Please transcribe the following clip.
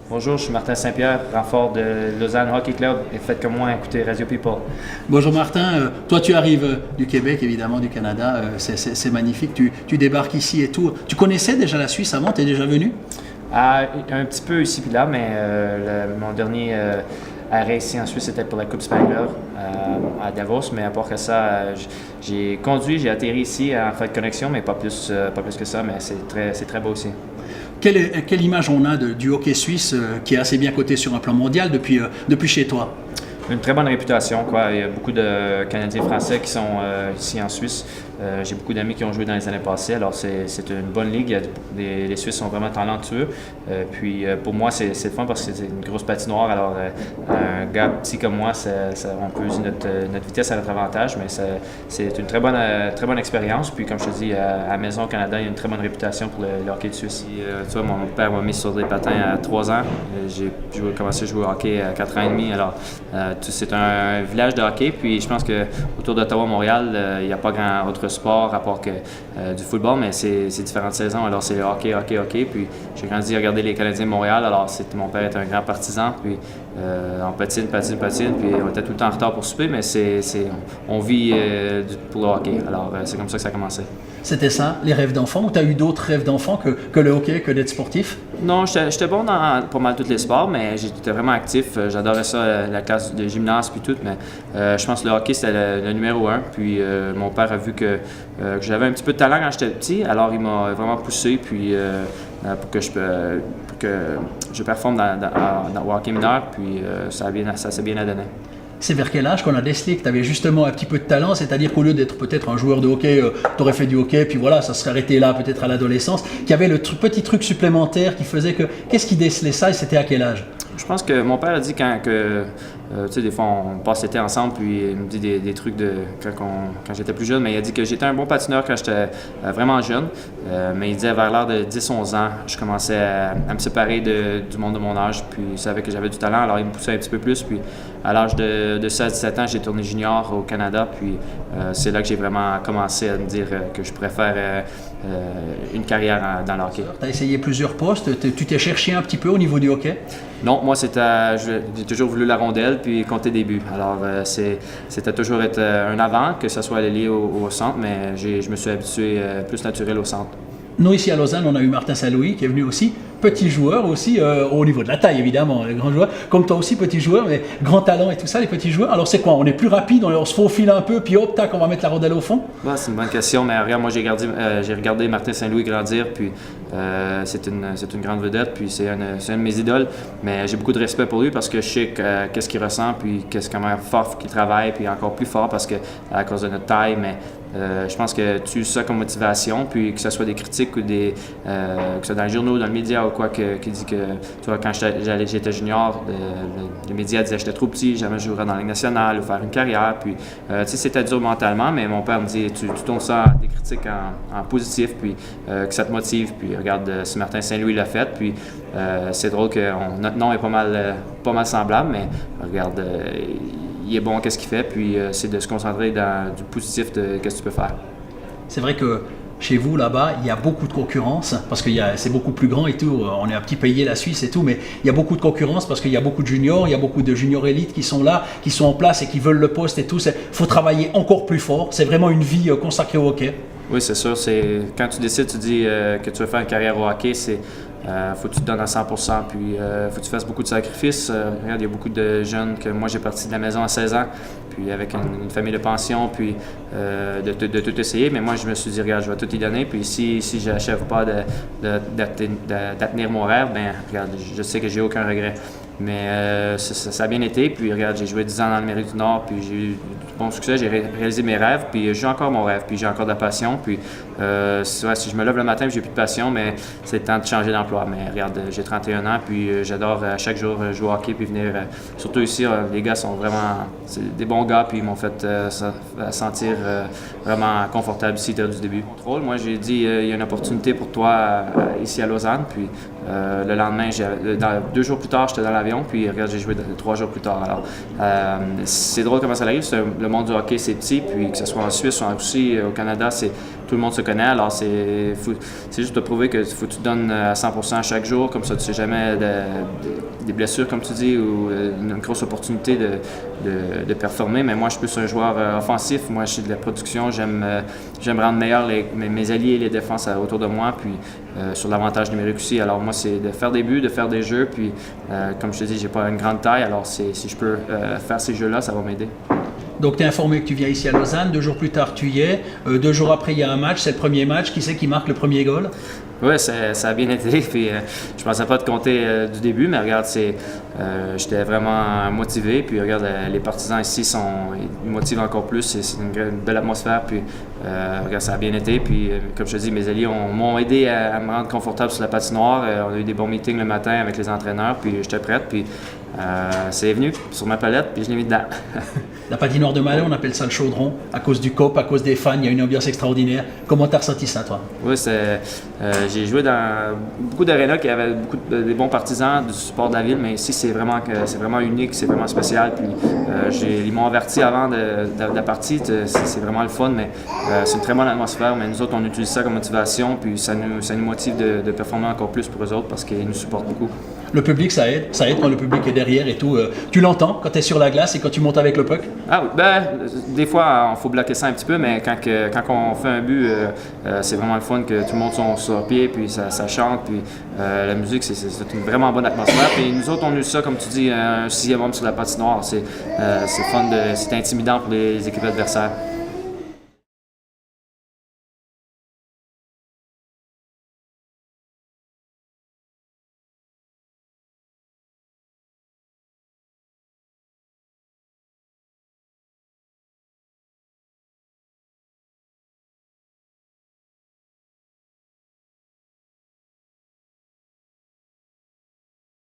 Bonjour, je suis Martin Saint-Pierre, renfort de Lausanne Hockey Club et faites comme moi, écoutez Radio People. Bonjour Martin, toi tu arrives du Québec, évidemment du Canada, c'est magnifique, tu débarques ici et tout. Tu connaissais déjà la Suisse avant, tu es déjà venu? Un petit peu ici puis là, mais mon dernier arrêt ici en Suisse c'était pour la Coupe Spengler à Davos, mais à part que ça, j'ai conduit, j'ai atterri ici en fait de connexion, mais pas plus que ça, mais c'est très beau aussi. Quelle image on a du hockey suisse qui est assez bien coté sur un plan mondial depuis chez toi? Une très bonne réputation, quoi. Il y a beaucoup de Canadiens français qui sont ici en Suisse. J'ai beaucoup d'amis qui ont joué dans les années passées, alors c'est une bonne ligue. Les Suisses sont vraiment talentueux. Puis pour moi, c'est le fun parce que c'est une grosse patinoire. Alors un gars petit comme moi, on peut user notre vitesse à notre avantage, mais c'est une très bonne expérience. Puis comme je te dis, à la maison au Canada, il y a une très bonne réputation pour le hockey de Suisse. Tu vois, mon père m'a mis sur des patins à 3 ans. J'ai commencé à jouer au hockey à 4 ans et demi. Alors c'est un village de hockey. Puis je pense qu'autour d'Ottawa, Montréal, il n'y a pas grand autre sport à part que du football, mais c'est différentes saisons. Alors c'est hockey. Puis j'ai grandi à regarder les Canadiens de Montréal. Alors mon père était un grand partisan. Puis on patine. Puis on était tout le temps en retard pour souper, mais on vit pour le hockey. Alors c'est comme ça que ça a commencé. C'était ça, les rêves d'enfant, ou tu as eu d'autres rêves d'enfant que le hockey, que d'être sportif? Non, j'étais bon dans pas mal tous les sports, mais j'étais vraiment actif. J'adorais ça, la classe de gymnase puis tout, mais je pense que le hockey, c'était le numéro 1. Puis mon père a vu que j'avais un petit peu de talent quand j'étais petit, alors il m'a vraiment poussé puis, pour que je performe dans le hockey mineur, puis ça s'est bien adonné. C'est vers quel âge qu'on a décelé que tu avais justement un petit peu de talent, c'est-à-dire qu'au lieu d'être peut-être un joueur de hockey, tu aurais fait du hockey, puis voilà, ça serait arrêté là peut-être à l'adolescence, qu'il y avait le petit truc supplémentaire qui faisait que... Qu'est-ce qui décelait ça et c'était à quel âge? Je pense que mon père a dit tu sais, des fois on passe l'été ensemble, puis il me dit des trucs quand j'étais plus jeune, mais il a dit que j'étais un bon patineur quand j'étais vraiment jeune, mais il disait vers l'âge de 10-11 ans, je commençais à me séparer du monde de mon âge, puis il savait que j'avais du talent, alors il me poussait un petit peu plus, puis à l'âge de 16-17 ans, j'ai tourné junior au Canada, puis c'est là que j'ai vraiment commencé à me dire que je pourrais faire une carrière dans le hockey. Tu as essayé plusieurs postes, tu t'es cherché un petit peu au niveau du hockey? Non, moi j'ai toujours voulu la rondelle puis compter des buts. Alors c'était toujours être un avant, que ce soit à l'ailier ou au centre, mais je me suis habitué plus naturel au centre. Nous, ici à Lausanne, on a eu Martin Saint-Louis qui est venu aussi, petit joueur aussi, au niveau de la taille évidemment, les grands joueurs, comme toi aussi petit joueur, mais grand talent et tout ça, les petits joueurs. Alors c'est quoi? On est plus rapide, on se faufile un peu, puis hop, tac, on va mettre la rondelle au fond? Bah, c'est une bonne question, mais regarde, moi j'ai regardé Martin Saint-Louis grandir, puis c'est une grande vedette, puis c'est un de mes idoles, mais j'ai beaucoup de respect pour lui parce que je sais qu'est-ce qu'il ressent, puis comment fort qu'il travaille, puis encore plus fort parce que à cause de notre taille, mais je pense que tu uses ça comme motivation, puis que ce soit des critiques ou que ce soit dans les journaux, dans le média ou quoi, qui dit que, tu vois, quand j'étais junior, les médias disaient que j'étais trop petit, jamais je jouerais dans la Ligue nationale ou faire une carrière, puis tu sais, c'était dur mentalement, mais mon père me dit, tu tournes ça des critiques en positif, puis que ça te motive, puis regarde, si Martin Saint-Louis l'a fait, puis c'est drôle que notre nom est pas mal semblable, mais regarde, il est bon, qu'est-ce qu'il fait, puis c'est de se concentrer dans du positif de qu'est-ce que tu peux faire. C'est vrai que chez vous, là-bas, il y a beaucoup de concurrence, parce que c'est beaucoup plus grand et tout, on est un petit pays, la Suisse et tout, mais il y a beaucoup de concurrence parce qu'il y a beaucoup de juniors, il y a beaucoup de juniors élites qui sont là, qui sont en place et qui veulent le poste et tout. Il faut travailler encore plus fort, c'est vraiment une vie consacrée au hockey. Oui, c'est sûr. Quand tu décides, tu dis que tu veux faire une carrière au hockey, faut que tu te donnes à 100%, puis faut que tu fasses beaucoup de sacrifices. Regarde, il y a beaucoup de jeunes que moi j'ai parti de la maison à 16 ans, puis avec une famille de pension, puis de tout essayer. Mais moi, je me suis dit, regarde, je vais tout y donner, puis si je n'achève pas d'atteindre mon rêve, ben regarde, je sais que j'ai aucun regret. Mais ça a bien été, puis regarde, j'ai joué 10 ans dans l'Amérique du Nord, puis j'ai eu du bon succès, j'ai réalisé mes rêves, puis j'ai encore mon rêve, puis j'ai encore de la passion, puis si je me lève le matin et j'ai plus de passion, mais c'est le temps de changer d'emploi. Mais regarde, j'ai 31 ans, puis j'adore chaque jour jouer au hockey, puis venir, surtout ici, les gars sont vraiment, c'est des bons gars, puis ils m'ont fait sentir vraiment confortable ici du début. Moi, j'ai dit, il y a une opportunité pour toi ici à Lausanne, puis le lendemain, 2 jours plus tard, j'étais dans l'avion, puis regarde, j'ai joué 3 jours plus tard. Alors, c'est drôle comment ça arrive. Le monde du hockey, c'est petit, puis que ce soit en Suisse ou aussi au Canada, tout le monde se connaît. Alors, c'est juste de prouver que faut que tu te donnes à 100% chaque jour. Comme ça, tu sais jamais des blessures, comme tu dis, ou une grosse opportunité de performer. Mais moi, je suis plus un joueur offensif. Moi, je suis de la production. J'aime rendre meilleurs mes alliés et les défenses autour de moi. Puis, sur l'avantage numérique aussi. Alors, moi, c'est de faire des buts, de faire des jeux. Puis, comme je te dis, j'ai pas une grande taille. Alors, si je peux faire ces jeux-là, ça va m'aider. Donc tu es informé que tu viens ici à Lausanne, 2 jours plus tard tu y es, 2 jours après il y a un match, c'est le premier match, qui c'est qui marque le premier goal? Oui, ça a bien été. Puis, je pensais pas te compter du début, mais regarde, j'étais vraiment motivé. Puis regarde, les partisans ici ils motivent encore plus. C'est une belle atmosphère. Puis regarde, ça a bien été. Puis comme je te dis, mes alliés m'ont aidé à me rendre confortable sur la patinoire. On a eu des bons meetings le matin avec les entraîneurs. Puis j'étais prête. Puis c'est venu sur ma palette. Puis je l'ai mis dedans. La patinoire de Malais, on appelle ça le chaudron, à cause du COP, à cause des fans, il y a une ambiance extraordinaire. Comment tu as ressenti ça, toi? Oui, j'ai joué dans beaucoup d'arénas qui avaient des bons partisans du support de la ville, mais ici, c'est vraiment unique, c'est vraiment spécial. Puis, ils m'ont averti avant de la partie, c'est vraiment le fun, mais c'est une très bonne atmosphère. Mais nous autres, on utilise ça comme motivation, puis ça nous motive de performer encore plus pour eux autres parce qu'ils nous supportent beaucoup. Le public, ça aide quand le public est derrière et tout. Tu l'entends quand tu es sur la glace et quand tu montes avec le puck? Ah oui, des fois, il faut bloquer ça un petit peu, mais quand on fait un but, c'est vraiment le fun que tout le monde soit sur pied, puis ça chante, puis la musique, c'est une vraiment bonne atmosphère. Puis nous autres, on a eu ça, comme tu dis, un 6e homme sur la patinoire. C'est fun, c'est intimidant pour les équipes adversaires.